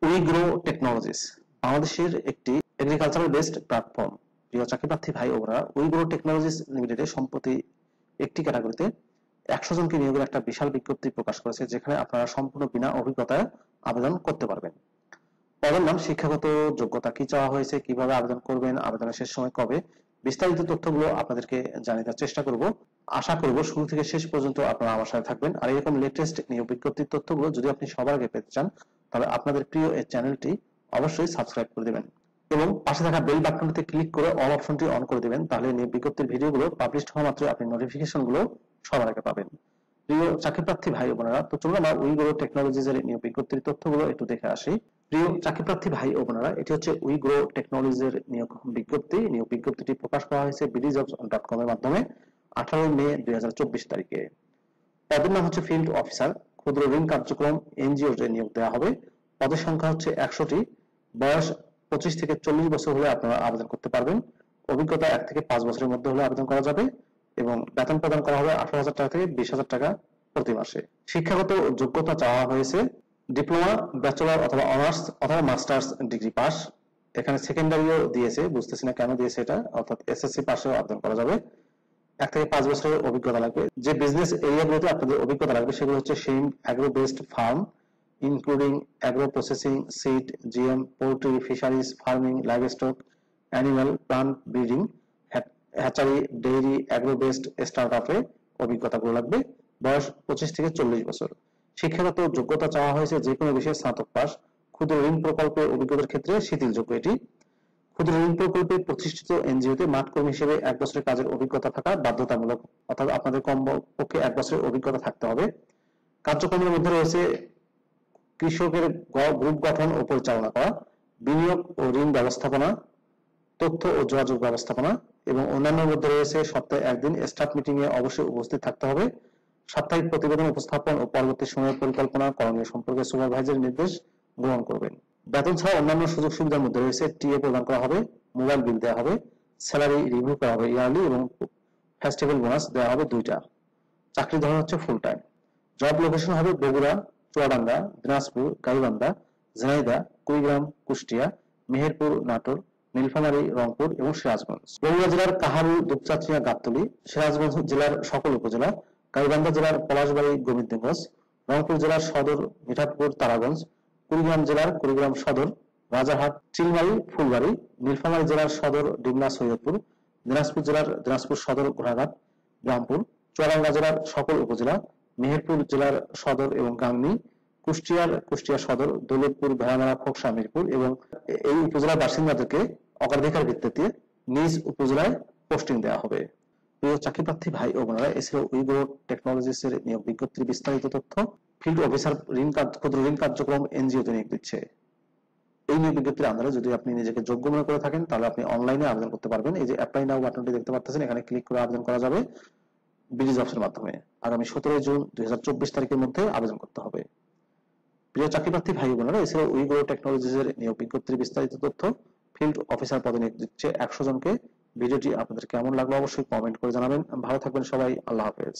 উইগ্রো technologies বাংলাদেশের একটি agricultural based platform. প্রিয় চাকরি প্রার্থী ভাই ও বোনেরা, উইগ্রো টেকনোলজিস লিমিটেডে সম্প্রতি একটি ক্যাটাগরিতে 100 জনকে নিয়োগের একটা বিশাল বিজ্ঞপ্তি প্রকাশ করেছে, যেখানে আপনারা সম্পূর্ণ বিনা অভিজ্ঞতায় আবেদন করতে পারবেন। পদের নাম, শিক্ষাগত যোগ্যতা কি চাওয়া হয়েছে, কিভাবে আবেদন করবেন, আবেদনের শেষ সময় কবে, বিস্তারিত তথ্যগুলো আপনাদেরকে জানিয়ে দেওয়ার চেষ্টা করব। আশা করব শুরু থেকে শেষ পর্যন্ত আপনারা আমার সাথে থাকবেন। আর এরকম লেটেস্ট নিয়োগ বিজ্ঞপ্তির তথ্যগুলো যদি আপনি সবার আগে পেতে চান, তাহলে আপনাদের প্রিয় এই চ্যানেলটি অবশ্যই সাবস্ক্রাইব করে দেবেন এবং পাশে থাকা বেল বাটনটিতে ক্লিক করে অল অপশনটি অন করে দেবেন। তাহলে নিয়োগ বিজ্ঞপ্তির ভিডিওগুলো পাবলিশ হওয়া মাত্রই আপনি নোটিফিকেশনগুলো সবার আগে পাবেন। প্রিয় চাকরি প্রার্থী ভাই ও বোনেরা, তো চলুন আমরা উইগ্রো টেকনোলজিস এর নিয়োগ বিজ্ঞপ্তির তথ্যগুলো একটু দেখে আসি। প্রিয় চাকরি প্রার্থী ভাই ও বোনেরা, এটি হচ্ছে উইগ্রো টেকনোলজিস এর নিয়োগ বিজ্ঞপ্তি। নিয়োগ বিজ্ঞপ্তিটি প্রকাশ করা হয়েছে bdjobs.com এর মাধ্যমে 18 মে 2024 তারিখে। পদের নাম হচ্ছে ফিল্ড অফিসার। ক্ষুদ্র ঋণ কার্যক্রম এনজিও তে নিয়োগ দেওয়া হবে। পদের সংখ্যা হচ্ছে 100টি। বয়স 25 থেকে 40 বছর হলে আপনারা আবেদন করতে পারবেন। অভিজ্ঞতা 1 থেকে 5 বছরের মধ্যে হলে আবেদন করা যাবে এবং বেতন প্রদান করা হবে 18,000 টাকা থেকে 20,000 টাকা প্রতি মাসে। শিক্ষাগত যোগ্যতা চাওয়া হয়েছে ডিপ্লোমা, ব্যাচেলর অথবা অনার্স অথবা মাস্টার্স ডিগ্রি পাস। এখানে সেকেন্ডারিও দিয়েছে, বুঝতেছি না কেন দিয়েছে এটা, অর্থাৎ এসএসসি পাশেও আবেদন করা যাবে। 1 থেকে 5 বছরের অভিজ্ঞতা লাগবে। যে বিজনেস এরিয়াগুলোতে আপনাদের অভিজ্ঞতা লাগবে সেগুলো হচ্ছে same agro based farm including agro processing, seed, GM, poultry, fisheries, farming, livestock, animal, plant breeding, hatchery, dairy, agro based স্টার্টআপে অভিজ্ঞতাগুলো লাগবে। বয়স 25 থেকে 40 বছর। শিক্ষাগত যোগ্যতা চাওয়া হয়েছে যে কোনো বিষয়ে স্নাতক পাস। ক্ষুদ্র ঋণ প্রকল্পে অভিজ্ঞতার ক্ষেত্রে শিথিলযোগ্য এটি। ক্ষুদ্র ঋণ প্রকল্পে প্রতিষ্ঠিত এনজিওতে মাঠ কর্মী হিসেবে 1 বছরের কাজের অভিজ্ঞতা থাকা বাধ্যতামূলক, অর্থাৎ আপনাদের কমপক্ষে 1 বছরের অভিজ্ঞতা থাকতে হবে। কার্যক্রমের মধ্যে রয়েছে কৃষকের গ্রুপ গঠন ও পরিচালনা করা, বিনিয়োগ ও ঋণ ব্যবস্থাপনা, তথ্য ও যোগাযোগ ব্যবস্থাপনা এবং অন্যান্যের মধ্যে রয়েছে সপ্তাহে 1 দিন স্টাফ মিটিং এ অবশ্যই উপস্থিত থাকতে হবে। সাপ্তাহিক প্রতিবেদন উপস্থাপন ও পরবর্তী সময়ের পরিকল্পনা করণীয় সম্পর্কে সুপারভাইজারের নির্দেশ গ্রহণ করবেন। বেতন ছাড়া অন্যান্য সুযোগ সুবিধার মধ্যে রয়েছে টিএ প্রদান করা হবে, মোবাইল বিল দেওয়া হবে, স্যালারি রিভিউ করা হবে ইয়ারলি এবং ফেস্টিভ্যাল বোনাস দেওয়া হবে 2টা। চাকরি ধরন হচ্ছে ফুল টাইম। জব লোকেশন হবে বগুড়া, চুয়াডাঙ্গা, দিনাজপুর, গাইবান্ধা, ঝিনাইদহ, কুড়িগ্রাম, কুষ্টিয়া, মেহেরপুর, নাটোর, নীলফামারী, রংপুর এবং সিরাজগঞ্জ। বগুড়া জেলার কাহারুল, দুপচাঁচিয়া, গাবতলী, সিরাজগঞ্জ জেলার সকল উপজেলা, গাইবান্ধা জেলার পলাশবাড়ী, গোবিন্দগঞ্জ, রংপুর জেলার সদর মিঠাপুর, তারাগঞ্জ, কুড়িগ্রাম জেলার কুড়িগ্রাম সদর, রাজারহাট, চিলমারি, ফুলবাড়ী, নীলফামারী জেলার সদর ডিমনা, সৈয়দপুর, দিনাজপুর জেলার দিনাজপুর সদর, ঘোড়াঘাট, রামপুর, চুয়াডাঙ্গা জেলার সকল উপজেলা, মেহেরপুর জেলার সদর এবং গাংনী, কুষ্টিয়া সদর, দৌলতপুর, ভেড়ামারা, খোকসা, মিরপুর এবং এই উপজেলার বাসিন্দাদেরকে অগ্রাধিকার ভিত্তিতে নিজ উপজেলায় পোস্টিং দেওয়া হবে। প্রিয় চাকরি প্রার্থী ভাই ও বোনেরা, এছাড়াও উইগ্রো টেকনোলজিস এর নিয়োগ বিজ্ঞপ্তির বিস্তারিত তথ্য ফিল্ড অফিসার ক্ষুদ্র ঋণ কার্যক্রম এনজিওতে নিয়োগ দিচ্ছে। এই নিয়োগ বিজ্ঞপ্তির আন্ডারে যদি আপনি নিজেকে যোগ্য মনে করে থাকেন, তাহলে আপনি অনলাইনে আবেদন করতে পারবেন। এই যে অ্যাপ্লাই নাও বাটনটি দেখতে পাচ্ছেন, এখানে ক্লিক করে আবেদন করা যাবে bdjobs এর মাধ্যমে। আগামী 17 জুন 2024 তারিখের মধ্যে আবেদন করতে হবে। প্রিয় চাকরি প্রার্থী ভাই বোনেরা, এছাড়াও উইগ্রো টেকনোলজিস এর নিয়োগ বিজ্ঞপ্তির বিস্তারিত তথ্য ফিল্ড অফিসার পদে নিয়োগ দিচ্ছে 100 জনকে। ভিডিওটি আপনাদের কেমন লাগলো অবশ্যই কমেন্ট করে জানাবেন। ভালো থাকবেন সবাই, আল্লাহ হাফেজ।